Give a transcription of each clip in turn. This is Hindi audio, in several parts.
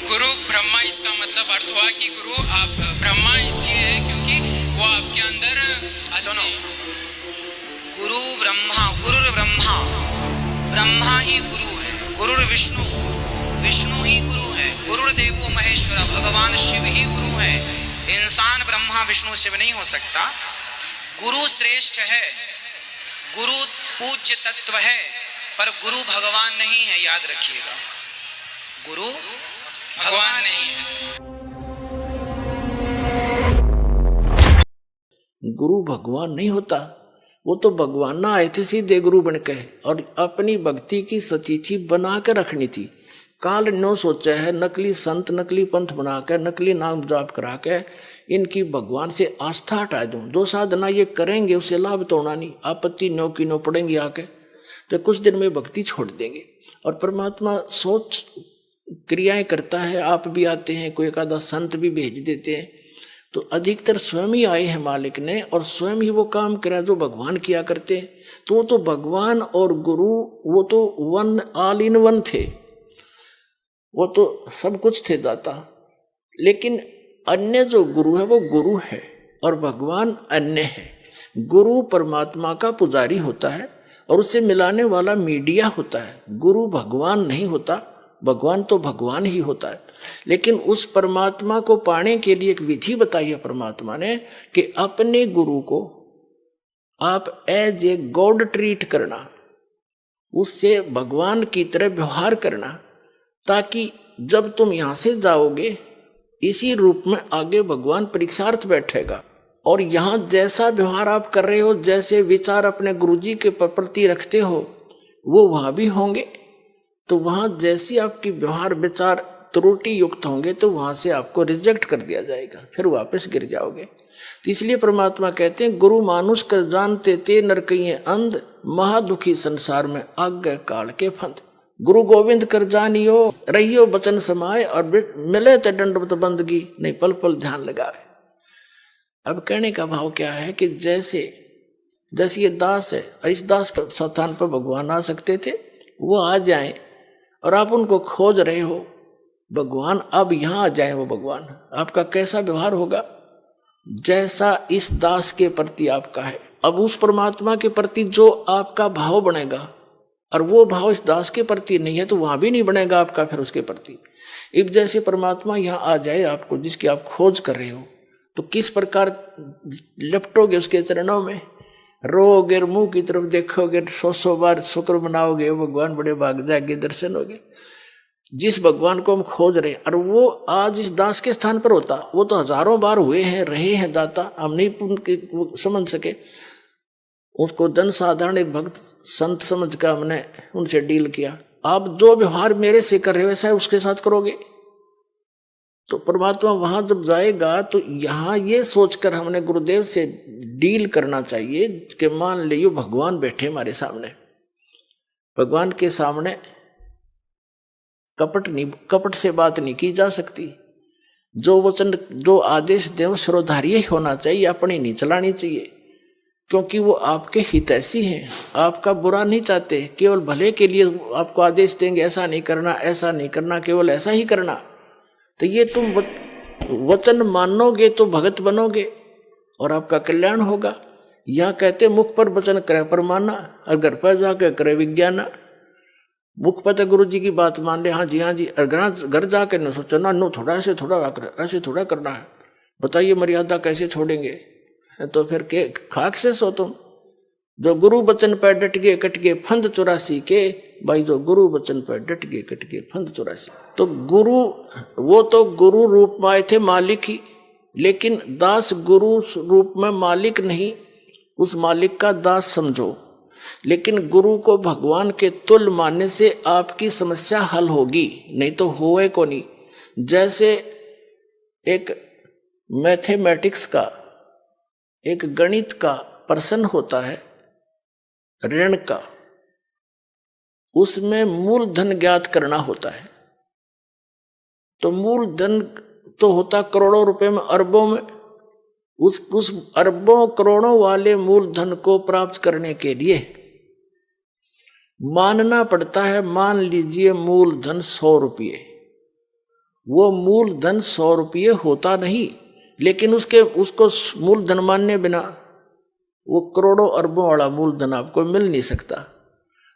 गुरु ब्रह्मा, इसका मतलब अर्थ हुआ कि गुरु आप ब्रह्मा इसलिए है क्योंकि वो आपके अंदर सुनो, गुरु ब्रह्मा, गुरुर ब्रह्मा, ब्रह्मा ही गुरु है, गुरुर विष्णु, विष्णु ही गुरु है, गुरुर देवो महेश्वर, भगवान शिव ही गुरु है। इंसान ब्रह्मा विष्णु शिव नहीं हो सकता। गुरु श्रेष्ठ है, गुरु पूज्य तत्व है, पर गुरु भगवान नहीं है, याद रखिएगा, गुरु भगवान नहीं है। गुरु भगवान नहीं होता, वो तो भगवान ना आए थे सीधे गुरु बन के, और अपनी भक्ति की सतिथि बना के रखनी थी। काल नो सोचा है नकली संत नकली पंथ बना के नकली नाम जाप करा के इनकी भगवान से आस्था हटा दूं। जो साधना ये करेंगे उससे लाभ तो होना नहीं, आपत्ति नो की नो पड़ेंगी आके, तो कुछ दिन में भक्ति छोड़ देंगे। और परमात्मा सोच क्रियाएं करता है, आप भी आते हैं, कोई एक आधा संत भी भेज देते हैं, तो अधिकतर स्वयं ही आए हैं मालिक ने, और स्वयं ही वो काम करा जो भगवान किया करते हैं। तो वो तो भगवान और गुरु वो तो वन, ऑल इन वन थे, वो तो सब कुछ थे दाता। लेकिन अन्य जो गुरु है वो गुरु है और भगवान अन्य है। गुरु परमात्मा का पुजारी होता है और उससे मिलाने वाला मीडिया होता है। गुरु भगवान नहीं होता, भगवान तो भगवान ही होता है। लेकिन उस परमात्मा को पाने के लिए एक विधि बताई है परमात्मा ने कि अपने गुरु को आप एज ए गॉड ट्रीट करना, उससे भगवान की तरह व्यवहार करना, ताकि जब तुम यहां से जाओगे इसी रूप में आगे भगवान परीक्षार्थ बैठेगा। और यहां जैसा व्यवहार आप कर रहे हो, जैसे विचार अपने गुरुजी के प्रति रखते हो, वो वहां भी होंगे। तो वहां जैसी आपकी व्यवहार विचार त्रुटि युक्त होंगे तो वहां से आपको रिजेक्ट कर दिया जाएगा, फिर वापस गिर जाओगे। तो इसलिए परमात्मा कहते हैं गुरु मानुष कर जानते ते नरकइये अंध, महादुखी संसार में आज्ञा काल के फंद। गुरु गोविंद कर जानियो रहियो बचन समाए, और मिले ते दंडवत बंदगी नहीं पल पल ध्यान लगाए। अब कहने का भाव क्या है कि जैसे ये दास है, इस दास के स्थान पर भगवान आ सकते थे, वो आ जाएं, और आप उनको खोज रहे हो भगवान, अब यहां आ जाए वो भगवान, आपका कैसा व्यवहार होगा? जैसा इस दास के प्रति आपका है। अब उस परमात्मा के प्रति जो आपका भाव बनेगा, और वो भाव इस दास के प्रति नहीं है, तो वहां भी नहीं बनेगा आपका फिर उसके प्रति। अब जैसे परमात्मा यहां आ जाए आपको, जिसकी आप खोज कर रहे हो, तो किस प्रकार लपटोगे उसके चरणों में, रोगे, मुंह की तरफ देखोगे, 100 बार शुक्र मनाओगे, भगवान बड़े भाग जाएंगे, दर्शन होगे। जिस भगवान को हम खोज रहे हैं, और वो आज इस दास के स्थान पर होता, वो तो हजारों बार हुए हैं, रहे हैं दाता, हम नहीं समझ सके। उसको जन साधारण एक भक्त संत समझ कर हमने उनसे डील किया। आप जो व्यवहार मेरे से कर रहे हो वैसा उसके साथ करोगे, तो परमात्मा वहां जब जाएगा तो यहां ये सोचकर हमने गुरुदेव से डील करना चाहिए कि मान लियो भगवान बैठे हमारे सामने, भगवान के सामने कपट से बात नहीं की जा सकती। जो वचन जो आदेश देव श्रोधार्य होना चाहिए, अपनी नहीं चलानी चाहिए, क्योंकि वो आपके हितैषी हैं, आपका बुरा नहीं चाहते, केवल भले के लिए आपको आदेश देंगे, ऐसा नहीं करना, ऐसा नहीं करना, केवल ऐसा ही करना। तो ये तुम वचन मानोगे तो भगत बनोगे और आपका कल्याण होगा। यह कहते मुख पर वचन करे पर माना, और घर पर जाकर करे विज्ञाना। मुख पर तो गुरु जी की बात मान ले, हाँ जी हाँ जी, और घर जाकर न सोचो ना, नो थोड़ा ऐसे थोड़ा करना है, बताइए मर्यादा कैसे छोड़ेंगे? तो फिर के खाक से सो तुम। जो गुरु वचन पर डट गए कट गए फंद 84 के, भाई जो गुरु वचन पर डट गए कट गए फंद 84। तो गुरु, वो तो गुरु रूप में आए थे मालिक ही, लेकिन दास गुरु रूप में मालिक नहीं, उस मालिक का दास समझो। लेकिन गुरु को भगवान के तुल्य मानने से आपकी समस्या हल होगी, नहीं तो होए को नहीं। जैसे एक मैथमेटिक्स का, एक गणित का प्रश्न होता है ऋण का, उसमें मूलधन ज्ञात करना होता है। तो मूलधन तो होता करोड़ों रुपए में, अरबों में। उस अरबों करोड़ों वाले मूलधन को प्राप्त करने के लिए मानना पड़ता है, मान लीजिए मूलधन 100 रुपये। वो मूलधन 100 रुपये होता नहीं, लेकिन उसको मूलधन मानने बिना वो करोड़ों अरबों वाला मूलधन आपको मिल नहीं सकता।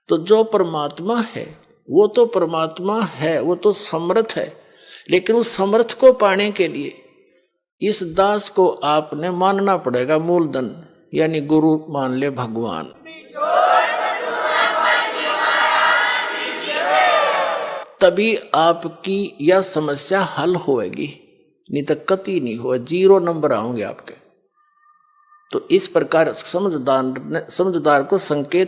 तो जो परमात्मा है वो तो परमात्मा है, वो तो समर्थ है, लेकिन उस समर्थ को पाने के लिए इस दास को आपने मानना पड़ेगा मूलधन, यानी गुरु मान ले भगवान। तभी आपकी यह समस्या हल होएगी, नहीं तो कति नहीं हो, 0 नंबर आओगे आपके। तो इस प्रकार समझदार को संकेत